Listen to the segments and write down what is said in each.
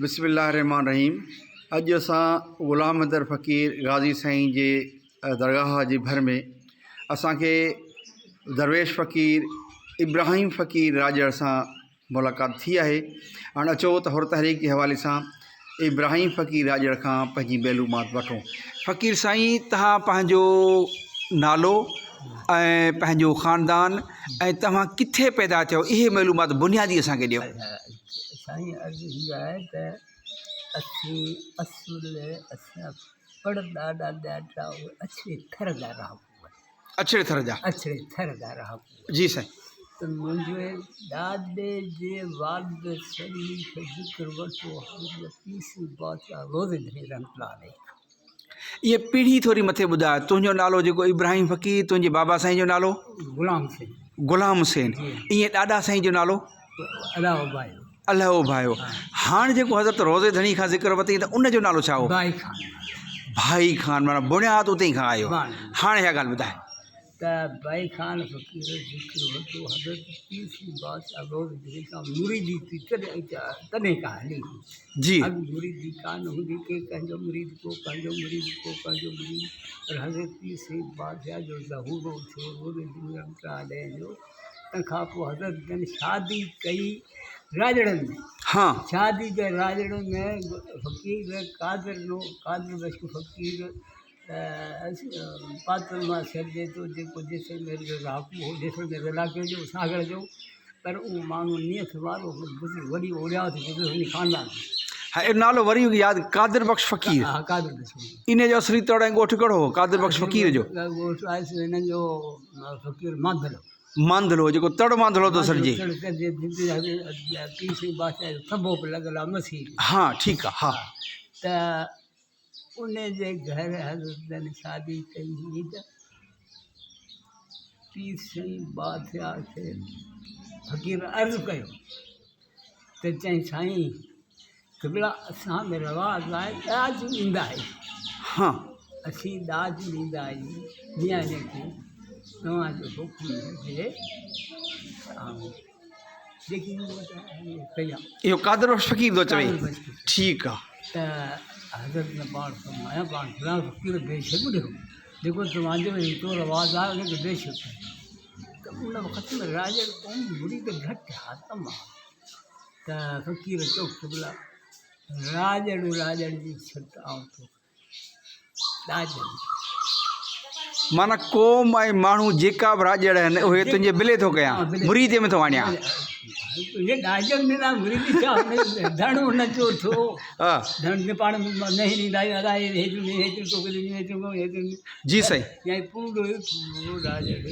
बिस्मिल्लाहिर्रहमानिर्रहीम। अॼु असां ग़ुलाम अदर फ़क़ीर गाज़ी साईं जे दरगाह जे भर में असांखे दरवेश फ़क़ीर इब्राहिम फ़क़ीर राजड़ सां मुलाक़ात थी आहे। हाणे अचो त हुर तहरीक जे हवाले सां इब्राहिम फ़क़ीर राजड़ खां पंहिंजी मालूमात वठूं। फ़क़ीर साईं, तव्हां पंहिंजो नालो ऐं पंहिंजो ख़ानदान ऐं तव्हां किथे पैदा थियो, इहे मालूमात बुनियादी असांखे ॾियो। साईं अर्ज़ इहा आहे त असीं असुल असां पढ़ ॾाढा ॾाढा अछड़े थर जा रहा अछड़े थर जा जी साईं। त मुंहिंजे ॾाॾे जे वालिद सॼी खे ज़िक्र वठो पीसी बादशाह रोज़े रहमतुल्लाह अलैह। इहे पीढ़ी थोरी मथे ॿुधाए। तुंहिंजो नालो जेको इब्राहिम फ़क़ीर, तुंहिंजे बाबा साईं जो नालो ग़ुलाम हुसैन, ईअं ॾाॾा साईं जो नालो अलाहो भायो। हाणे जेको हज़रत रोज़े धणी खां ज़िक्र वरितई त उनजो नालो छा हो? भाई खान, माना बुनियाद उते ई खां आयो। हाणे इहा ॻाल्हि ॿुधाए त भाई खान फ़क़ीर ज़िक्र वरितो हज़रत पीसी बादशाह रोज़े धणी खां मुरीदी थी तॾहिं खां हली जी। अॻु मुरीदी कान हूंदी के कंहिंजो मुरीद को पंहिंजो मुरीद को पंहिंजो मुरीद, पर हज़रत पीसी बादशाह जो ज़हूरो थियो रोज़े धणी रहमतुल्लाह अलैह जो। तंहिंखां पोइ हज़रत जन शादी कई राजड़नि में। हाँ, शादी के राजड़नि में फ़क़ीर कादिर बख्श फ़क़ीर पातल मां सॾे थो जेको जैसलमेर जो राकू हो, जैसलमेर इलाइक़े जो सागर जो, पर उहो माण्हू नियत वारो वॾी ओरिया थी हुन ख़ानदान। हा, नालो वरी यादि, कादिर बख्श फ़क़ीर। हा, कादिर बख्श इन जो असली तौर ऐं ॻोठ कहिड़ो हो कादिर बख्श फ़क़ीर जो? ॻोठ आहे हिननि जो फ़क़ीर मांदलो, जेको तड़ मांदलो थो सॾिजे। पीसी बादशाह जो थंबो बि लॻल आहे मसीह। हा, ठीकु आहे। हा, त उन जे घर हज़रतन शादी कई हुई त पीसी बादशाह खे फ़क़ीर अर्ज़ु कयो त चई साईं क़िबला असां में रवाज़ आहे ॾाज ॾींदा आहियूं। हाँ, असीं ॾाज ॾींदा आहियूं न्याणे खे, तव्हांजो हुकुम हुजे इहो कादिर बख्श फ़क़ीर थो चवे। ठीकु आहे। त हज़रत ने पाण फरमाया पाण फलां फ़क़ीर बेशक ॾियो जेको तव्हांजो हितो रवाज़ आहे उनखे बेशक। त उन वक़्त में राजड़ क़ौम मुरीद घटि हा तमामु। त फ़क़ीर चौक क़िबला राजड़ जी छट आऊं थो ॾाज माना क़ौम ऐं माण्हू जेका बि राजड़ आहिनि उहे तुंहिंजे बिले थो कयां, मुरीदे में थो आणियां। धण उन जो थियो धण में पाण न ॾींदा आहियूं जी साईं। या पूरो राजड़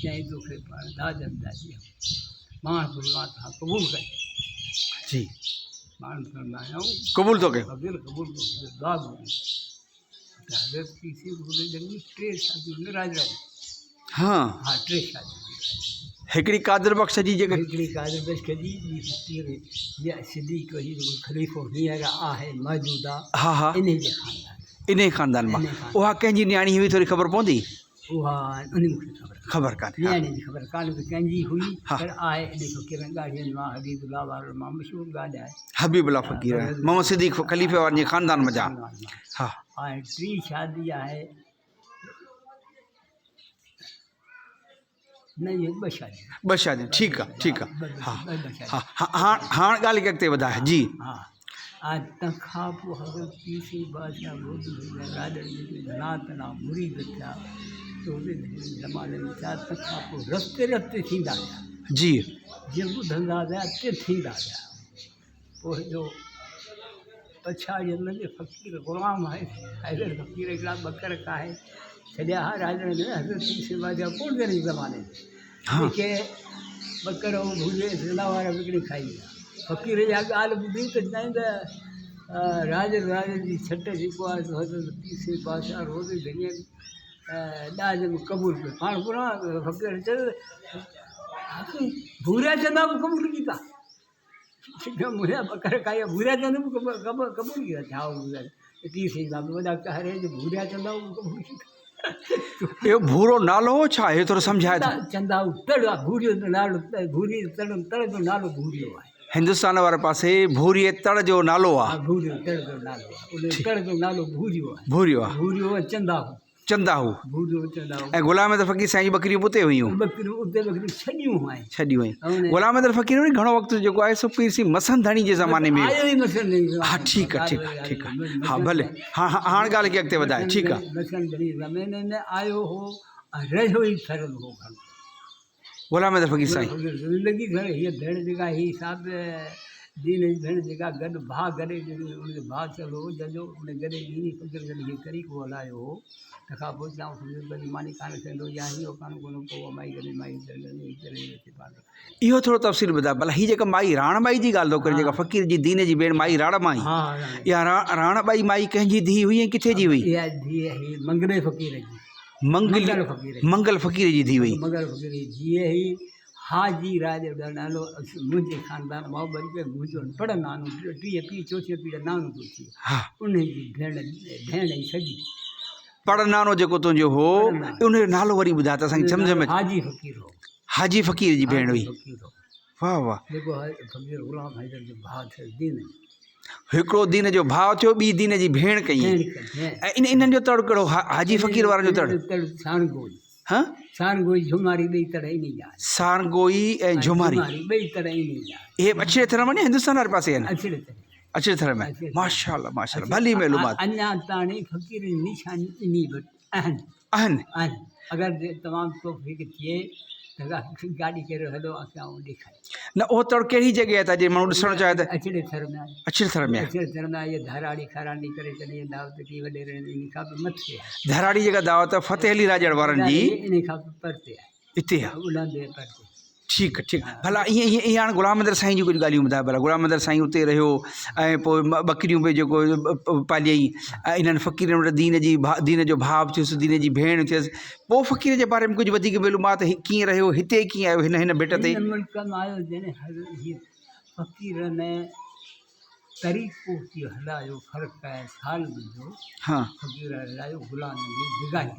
चई तोखे पाण दाज ॾियूं पाण परमात्मा क़बूल कई। जी, पाण फरमायूं क़बूल थो कयो। क़बूल दुआ घुरी त हज़रत पीसी टे शादियूं राजड़। हाँ, हा, टे शादियूं। हिकिड़ी कादिर बख्श जी जेका हिकिड़ी कादिर बख्श जी फ़क़ीर सिद्दीक़ ख़लीफ़ो हींअर आहे मौजूदा। हा हा, इन जे ख़ानदान, इन ख़ानदान मां। उहा कंहिंजी न्याणी हुई, थोरी ख़बर पवंदी? उहा उन मूंखे ख़बर कान्हे, न्याणी जी ख़बर कान्हे त कंहिंजी हुई, पर आहे इन फ़क़ीर ॻाढ़ियुनि मां हबीबुल्लाह वारनि मां मशहूरु ॻाल्हि आहे। हबीबुल्लाह फ़क़ीर मोहम्मद सिद्दीक़ ख़लीफ़े वारनि जे ख़ानदान में जा। हा, ऐं टी शादी आहे न, इहे ॿ शादियूं। ठीकु आहे, ठीकु आहे। हा हा, हाणे ॻाल्हि खे अॻिते वधाए। जी, हा। ऐं तंहिंखां पोइ हज़रत पीसी बादशाह राजड़ जेके घणा घणा मुरीद थिया रोज़े ज़माने में थिया। तंहिंखां पोइ रस्ते रस्ते थींदा विया। जी, जीअं ॿुधंदा विया ते थींदा विया। पोइ जो पछाड़ीअ में फ़क़ीर ग़ुलाम आहे हैदर फ़क़ीर हिकिड़ा ॿकर आहे छॾिया हा राजड़ में हज़रत पीसी बादशाह कोन जहिड़े ज़माने में जेके ॿकर भुॼे ज़िला वारा विकिणी खाई विया। फ़क़ीर जा ॻाल्हि ॿुधी त चई त राजड़ जी छट जेको आहे हज़रत पीसी बादशाह रोज़े धणीअ ॾाज में क़बूल कयो। पाण पुरा फ़क़ीर चयो भूरिया चंदा बि क़बूल कीता। मुंहिंजा ॿकर खाई भूरिया चंद बि क़बूल किया। छा पीसी बाबा वॾा कहरे जो भूरिया चंदा बि क़बूल कीता। इहो भूरो नालो छा आहे थोरो सम्झाए? चंदा तड़ आहे, भूरियो नालो भूरी तड़ जो नालो भूरियो आहे। हिंदुस्तान वारे पासे भूरीअ तड़ जो नालो हा आहे। भूरियो तड़ जो नालो आहे, उन तड़ जो नालो भूरियो आहे। भूरियो आहे, भूरियो आहे चंदाहू, चंदाहू। भूरियो चंदाहू। ऐं गुलाम अहमद फ़क़ीर साईं जी ॿकरियूं उते हुयूं, बकरियूं उते बकरियूं छॾियूं आहिनि। छॾियूं आहिनि। हुन गुलाम अहमद फ़क़ीर वरी घणो वक़्तु जेको आहे सो पीर सिंह मसंद हणी जे ज़माने में। आयो ई मसंद नहीं। हा ठीकु आहे, ठीकु आहे, ठीकु आहे। हा भले, हा हा हाणे ॻाल्हि खे अॻिते वधाए, ठीकु आहे। मसंद हणी ज़माने में आयो हो, रहियो ई थरल हो घणो। गुलाम अहमद फ़क़ीर साईं ज़िंदगी घणे हीअ भेण जेका ही साहिब दीन जी भेण जेका गॾु भाउ गॾे उनजो भाउ चलो हो जंहिंजो उन गॾे दीनी फ़क़ीर गॾु हीअ तरीक़ो हलायो हो। तंहिंखां पोइ जाऊं सम्झो गॾु मानी कान कंदो या हीअ कान कोन्हो पोइ माई गॾे माई इहो थोरो तफ़सील ॿुधाए भला। हीअ जेका माई राणबाई जी ॻाल्हि थो करे, जेका फ़क़ीर जी दीन जी भेण माई राणबाई, हा इहा राणबाई माई कंहिंजी धीउ हुई ऐं किथे जी हुई? इहा धीअ ही मंगले फ़क़ीर जी, मंगल फ़क़ीर मंगल फ़क़ीर जी धीउ हुई। मंगल फ़क़ीर जी धीअ ही हाजी राज जो नालो मुंहिंजे ख़ानदान मां वरी बि मुंहिंजो पढ़ नानो टीह पीउ चोथीं पीढ़ नानो थो थिए। हा उनजी भेण ई सॼी पर नानो जेको तुंहिंजो हो उनजो नालो वरी ॿुधाए त असांखे सम्झ में। हाजी फ़क़ीर हो, हाजी फ़क़ीर जी भेण हुई। फ़क़ीर हो वाह वाह। जेको फ़क़ीर ग़ुलाम हैदर जो भाउ थियो दीन हिकिड़ो दीन जो भाउ थियो, ॿी दीन जी भेण कई। ऐं इन्हनि जो तड़ कहिड़ो? हाजी फ़क़ीर वारनि जो तड़ साणगोई, हा साणगोई झुमारी ॿई तरह ई नहीं आहे। सारगोई ऐं झुमारी ॿई तरह ई नहीं आहे। इहे अछड़े थर में हिंदुस्तान वारे पासे आहिनि। अछड़े तरह अछड़े थर में माशाल्लाह माशाल्लाह, भली मालूमात अञा ताणी फ़क़ीर जी निशानी इन्ही वटि आहिनि। आहिनि। अगरि तमामु तौफ़ीक़ थिए त गाॾी करे हलो असां ॾेखारियूं। न उहो तड़ कहिड़ी जॻह आहे त जे माण्हू ॾिसणु चाहे त? अछड़े थर में आहे। अछड़े थर में आहे। अछड़े थर में इहे धाराड़ी खाराड़ी करे छॾी दावत की वॾेरे इन खां बि मथे आहे। धाराड़ी जेका दावत फ़तेह अली राजड़ वारनि जी इन खां बि परते आहे, हिते आहे। उलंदे परते। ठीकु ठीकु। भला ईअं ईअं ईअं हाणे गुलाम अहमद साईं जी कुझु ॻाल्हियूं ॿुधाए भला। गुलाम अहमद साईं उते रहियो ऐं पोइ ॿकरियूं बि जेको पालियई ऐं इन्हनि फ़क़ीरनि वटि दीन जो भाउ थियुसि, दीन जी भेण थियसि। पोइ फ़क़ीर जे बारे में कुझु वधीक मालूमात कीअं रहियो, हिते कीअं आयो, हिन बेट ते? हिन मुल्क में आयो जॾहिं फ़क़ीर ने तरीक़ो कीअं हलायो फ़र्क़ु आहे साल जो। हा फ़क़ीर हलायो गुलाम नबी निगारी,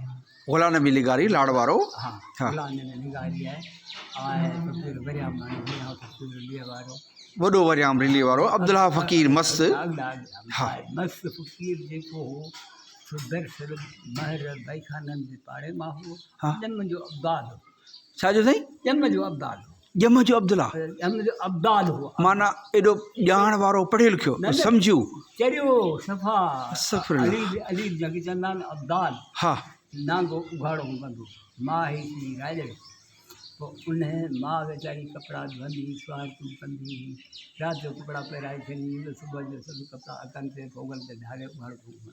गुलाम नबी निगारी लाड़ वारो। हा गुलाम नबी निगारी आहे। ऐं फ़क़ीर वरियाम फ़क़ीर ॿिए वारो वॾो वरियाम रिली वारो अब्दुल्ला फ़क़ीर मस्त। हा मस्त फ़क़ीर जेको हो सो दरअसल महर भाई खाननि जे पाड़े मां हो। ॼम जो अब्दाल हो। छा जो साईं? ॼम जो अब्दाल हो। ॼम जो अब्दुल्ला ॼम जो अब्दाल हो, माना एॾो ॼाण वारो पढ़ियलु लिखियो सम्झू चरियो सफ़ा अली जॻी चवंदा आहिनि अब्दाल। हा नांगो उघाड़ो कंदो मां ही थी राजड़। पोइ उन मां वीचारी कपिड़ा धोंदी स्वारतूं कंदी, राति जो कपिड़ा पहिराए छॾींदी, सुबुह जो सभु कपिड़ा हथनि ते फोगल ते ढाले उघाड़ो कंदो।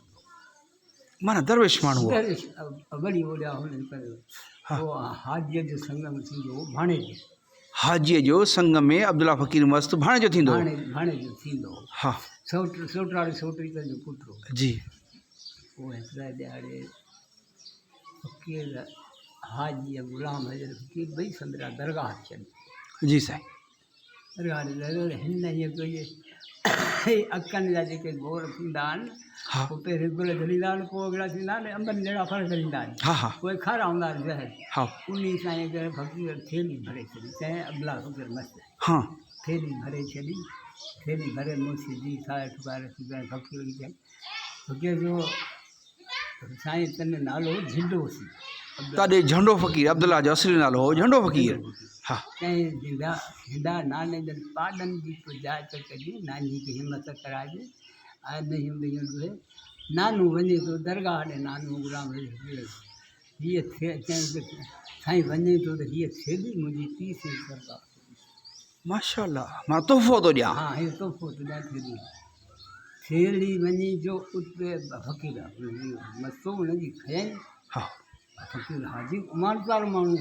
माना दरवेश माण्हू वरी ओॾा हुन करे पोइ हाजीअ जो संगम थींदो भाणे जो। हाजीअ जो संग में अब्दुल्ला फ़क़ीर मस्त भाणे जो थींदो। भाणे जो थींदो। हा सोटराड़ी सोटरी जो पुटु जी। पोइ हिकिड़े ॾियारे फ़क़ीर हाजी गुलाम हैदर फ़क़ीर ॿई संदरा दरगाह अचनि। जी साईं। दरगाह हिन इहे कोई अखनि जा जेके गोर थींदा आहिनि, पोइ पहिरीं गुल झलींदा आहिनि, पोइ अॻिला थींदा आहिनि अंबनि जहिड़ा फल झलींदा आहिनि। हा हा पोइ खारा हूंदा आहिनि ज़हर। हा उन सां करे फ़क़ीर थेली भरे छॾी, चए अब्दुल्ला फ़क़ीर मस्तु। हा थेली भरे छॾी, थेली भरे मूंसी दी ठाहे ठुकाए फ़क़ीर खे चई फ़क़ीर जो साईं तन नालो झंडोसी। तॾहिं झंडो फ़क़ीर अब्दुल्ला जो असली नालो हो झंडो फ़क़ीर। हा चई हिंदा नाने जन पाॾनि जी तो जाच कजे, नानी खे हिमत कराइजे। ऐं ॾही ॾुहे नानू वञे थो दरगाह ॾे, नानू गुलाम हीअ थिए चई साईं वञे थो त हीअ थेली मुंहिंजी तीसरी सरकार। माशाल्लाह, मां तोहफ़ो थो ॾियां। हा हीअ तोहफ़ो थो ॾियां थेली। थेली वञी जो उते फ़क़ीर मस्तो हुनजी खयईं। हा फ़क़ीर हाजी उमानत वारो माण्हू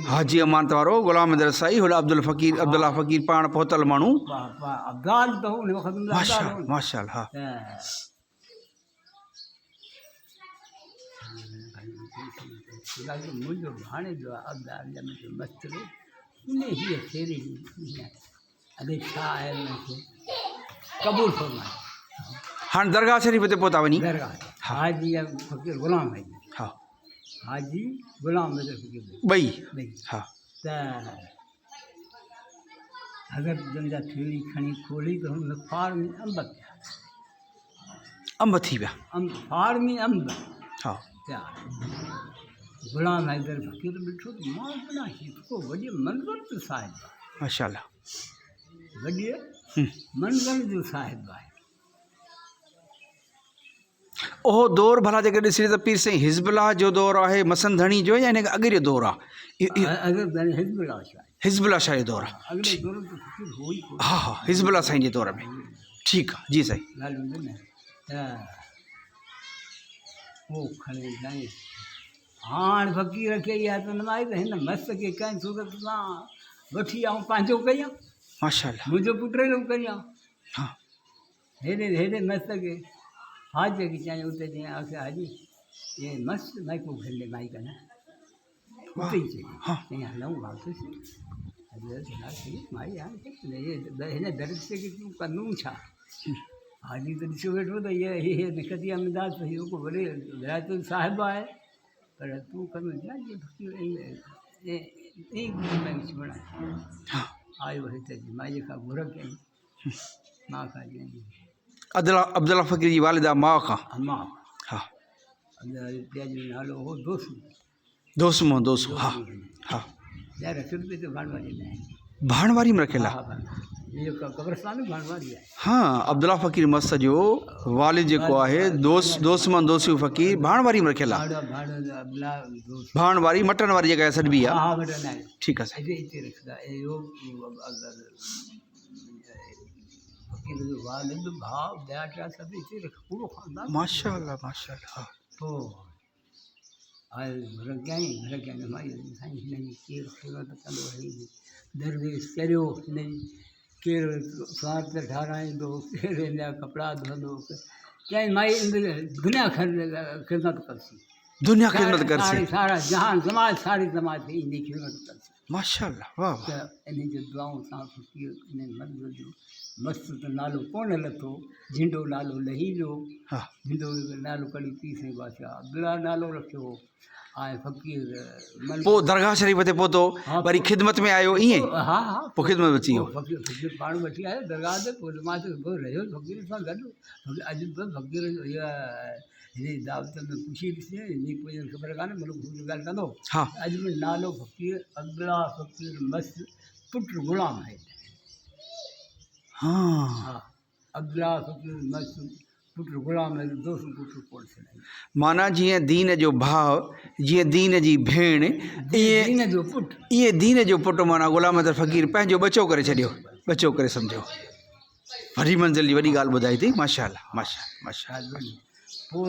हाजी अमानत वारो गुलाम हैदर साईं, होॾा अब्दुल्ला फ़क़ीर पाण पहुतल माण्हू। अब्दाल त हो हुन वक़्त में माशाल्लाह हा मुंहिंजो भाणे जो आहे अब्दाल जो मस्तु उन हीअ थेली अॼु छा आहे हुनखे क़बूल फरमाए। हाणे दरगाह शरीफ़ ते पहुता वञी। दरगाह हाजी फ़क़ीर गुलाम हैदर। हा हाजी गुलाम हैदर फ़क़ीर ॿई। ॿई हा त हज़रत जन जा थेली खणी खोली त हुन फार में अंब पिया अंब थी विया। फार में अंब हा पिया गुलाम हैदर फ़क़ीर ॾिठो त मां बिना हिकिड़ो वॾे मंज़र जो साहिब आहे माशाल्लाह। वॾे मंज़र जो साहिब आहे ओहो दौर भला जेकर ॾिसी त पीर साईं हिज़बुल्लाह जो दौर आहे मसंधणी जो या हिन खां अॻु जो दौर आहे? हज़रत हिज़बुल्लाह शाह हिज़बुल्लाह शाह जो दौर आहे। अॻिले दौर त फ़क़ीर हो ई कोन हा हा हिज़बुल्लाह साईं जे दौर में। ठीकु आहे जी साईं। ॻाल्हि हूंदी न त पोइ खणी साईं हाणे फ़क़ीर खे इहा त न आहे त हिन मस्त खे कंहिं सूरत सां वठी आऊं पंहिंजो कयां माशाल्लाह। मुंहिंजो पुट जो कयां हा हेॾे मस्त खे हाज खे चई उते चई आख़िर हाजी ये मस्त माइको खेले माई का न उते ई चई हा चई हलूं वापसि माई हाणे हिन दर्द खे तूं कंदूं छा हाजी त ॾिसो वेठो त इहे निकती मिदास इहो को वॾे विलायत साहिब आहे पर तूं कंदो छा हा आयो हिते माईअ खां घुर कयईं मां खां चयईं अब्दुल्ला फ़क़ीर जी वालिदा माउ खां। अम्मा हा पिया जो नालो हो दोस्त दोसमो दोसो हा हा यार रखियल पे तो भाणवारी में भाणवारी में रखियल आहे। हा इहो कब्रस्तान भाणवारी आहे। हा अब्दुल्ला फ़क़ीर मस्त जो वालिद जेको आहे दोसमन दोसी फ़क़ीर भाणवारी में रखियल आहे। भाणवारी मटन वारी जॻह सॾिबी आहे। हा मटन आहे। ठीकु आहे साईं। हिते रखंदा इहो फ़क़ीर जो वालिद भाउ ॿिया टिया सभु हिते रख पूरो खानदान माशाल्लाह माशाल्लाह। पोइ हाणे घर कयईं माई साईं हिन जी केरु ख़िदमत कंदो दरवेश चरियो हिन जी केरु स्वार्थ ठाराईंदो केरु हिन जा कपिड़ा धोईंदो चईं माई दुनिया ख़िदमत करसी दुनिया ख़िदमत करसी सारा जहान समाज सारी समाज इन जी ख़िदमत करसी माशाल्लाह वाह त इन जो दुआऊं सां फ़क़ीर इन मंज़िल जो मस्तु त नालो कोन लथो झिंडो नालो लही वियो हा झिंडो नालो कढी पी साईं बादशाह अब्दुल्ला नालो रखियो ऐं फ़क़ीर पोइ दरगाह शरीफ़ ते पहुतो वरी ख़िदमत में आयो ईअं हा हा पोइ ख़िदमत अची वियो। फ़क़ीर पाण वठी आयो दरगाह ते पोइ मां त रहियो फ़क़ीर सां गॾु अॼु बि फ़क़ीर इहा हिन दावत में पुछी ॾिसे हिन कोई ख़बर कान्हे मतिलबु ॻाल्हि कंदो हा अॼु बि नालो फ़क़ीर अब्दुल्ला फ़क़ीर मस्त पुट गुलाम आहे। हा हा अब्दुल्ला फ़क़ीर मस्त पुट गुलाम आहे दोस्त पुट कोन छॾाई माना जीअं दीन जो भाउ जीअं दीन जी भेण ईअं दीन जो पुटु ईअं दीन जो पुटु माना ग़ुलाम अहमद फ़क़ीर पंहिंजो बचो करे छॾियो बचो करे सम्झो वॾी मंज़िल जी वॾी ॻाल्हि ॿुधाई अथई माशाल्लाह माशाल्लाह माशाल्लाह। पोइ